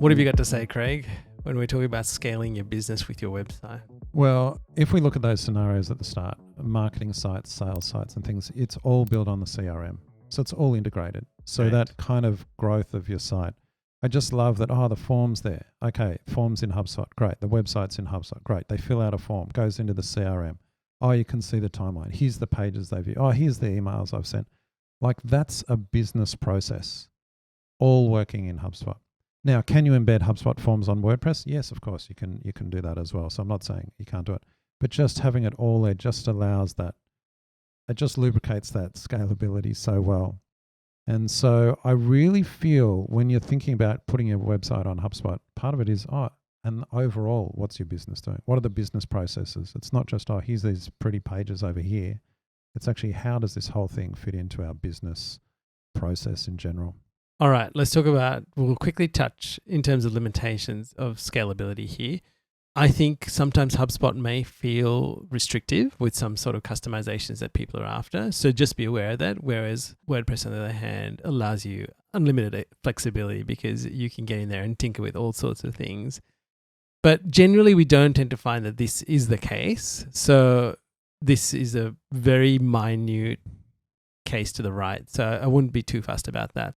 What have you got to say, Craig, when we're talking about scaling your business with your website? Well, if we look at those scenarios at the start, marketing sites, sales sites and things, it's all built on the CRM. So it's all integrated. So Right. that kind of growth of your site, I just love that, the form's there. Okay, form's in HubSpot, great. The website's in HubSpot, great. They fill out a form, goes into the CRM. Oh, you can see the timeline. Here's the pages they view. Oh, here's the emails I've sent. Like, that's a business process, all working in HubSpot. Now, can you embed HubSpot forms on WordPress? Yes, of course, you can do that as well. So I'm not saying you can't do it, but just having it all there just allows that. It just lubricates that scalability so well. And so I really feel when you're thinking about putting your website on HubSpot, part of it is, and overall, what's your business doing? What are the business processes? It's not just, here's these pretty pages over here. It's actually, how does this whole thing fit into our business process in general? All right, we'll quickly touch in terms of limitations of scalability here. I think sometimes HubSpot may feel restrictive with some sort of customizations that people are after. So just be aware of that. Whereas WordPress, on the other hand, allows you unlimited flexibility because you can get in there and tinker with all sorts of things. But generally, we don't tend to find that this is the case. So this is a very minute case to the right. So I wouldn't be too fussed about that.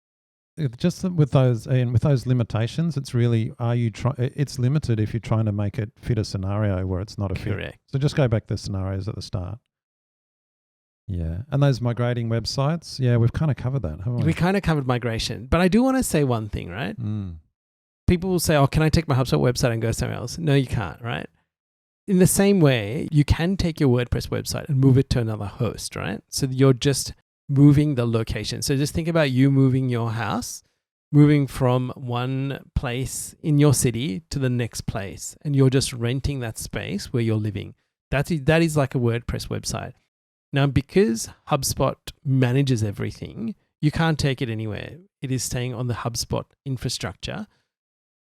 Just with those limitations, it's really, it's limited if you're trying to make it fit a scenario where it's not a fit. Correct. So just go back to the scenarios at the start. Yeah. And those migrating websites, yeah, we've kind of covered that, haven't we? We kind of covered migration. But I do want to say one thing, right? People will say, can I take my HubSpot website and go somewhere else? No, you can't, right? In the same way, you can take your WordPress website and move it to another host, right? So you're just moving the location. So just think about you moving your house, moving from one place in your city to the next place, and you're just renting that space where you're living. That is like a WordPress website. Now, because HubSpot manages everything, you can't take it anywhere. It is staying on the HubSpot infrastructure.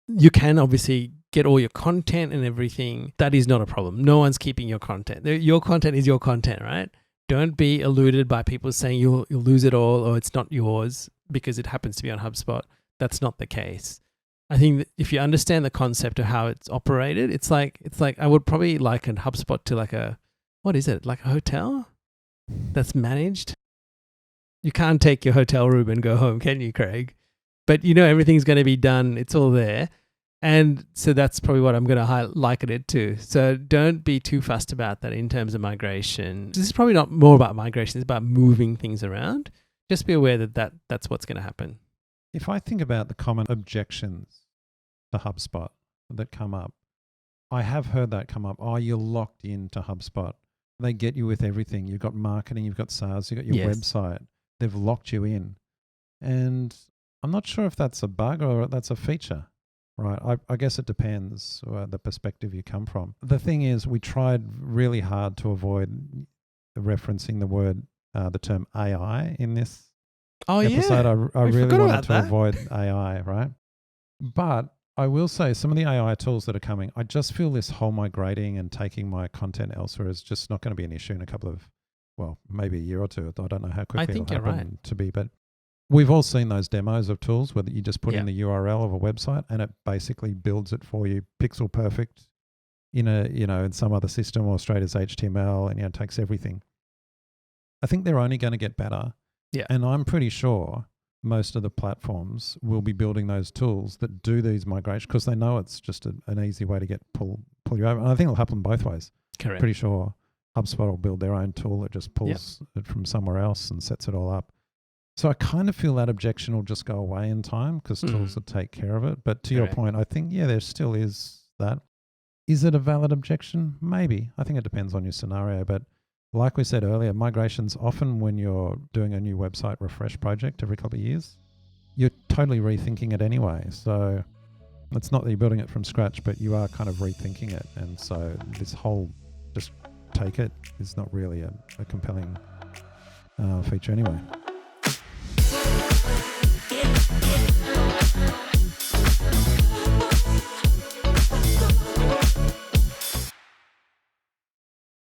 You can obviously get all your content and everything. That is not a problem. No one's keeping your content. Your content is your content, right? Don't be eluded by people saying you'll lose it all or it's not yours because it happens to be on HubSpot. That's not the case. I think that if you understand the concept of how it's operated, it's like I would probably liken HubSpot to like a hotel that's managed. You can't take your hotel room and go home, can you, Craig? But everything's going to be done. It's all there. And so that's probably what I'm going to liken it to. So don't be too fussed about that in terms of migration. This is probably not more about migration. It's about moving things around. Just be aware that's what's going to happen. If I think about the common objections to HubSpot that come up, I have heard that come up. You're locked into HubSpot. They get you with everything. You've got marketing, you've got sales, you've got your website. They've locked you in. And I'm not sure if that's a bug or that's a feature. Right. I guess it depends the perspective you come from. The thing is, we tried really hard to avoid referencing the term AI in this episode. I really wanted to avoid AI, right? But I will say some of the AI tools that are coming, I just feel this whole migrating and taking my content elsewhere is just not going to be an issue in a couple of, maybe a year or two. I don't know how quickly it'll happen to be, but we've all seen those demos of tools where you just put in the URL of a website and it basically builds it for you pixel perfect in some other system or straight as HTML and it takes everything. I think they're only going to get better. Yeah. And I'm pretty sure most of the platforms will be building those tools that do these migrations because they know it's just an easy way to pull you over. And I think it'll happen both ways. Correct. Pretty sure HubSpot will build their own tool that just pulls it from somewhere else and sets it all up. So I kind of feel that objection will just go away in time because tools will take care of it. But to your point, I think, there still is that. Is it a valid objection? Maybe. I think it depends on your scenario. But like we said earlier, migrations often when you're doing a new website refresh project every couple of years, you're totally rethinking it anyway. So it's not that you're building it from scratch, but you are kind of rethinking it. And so this whole just take it is not really a compelling feature anyway.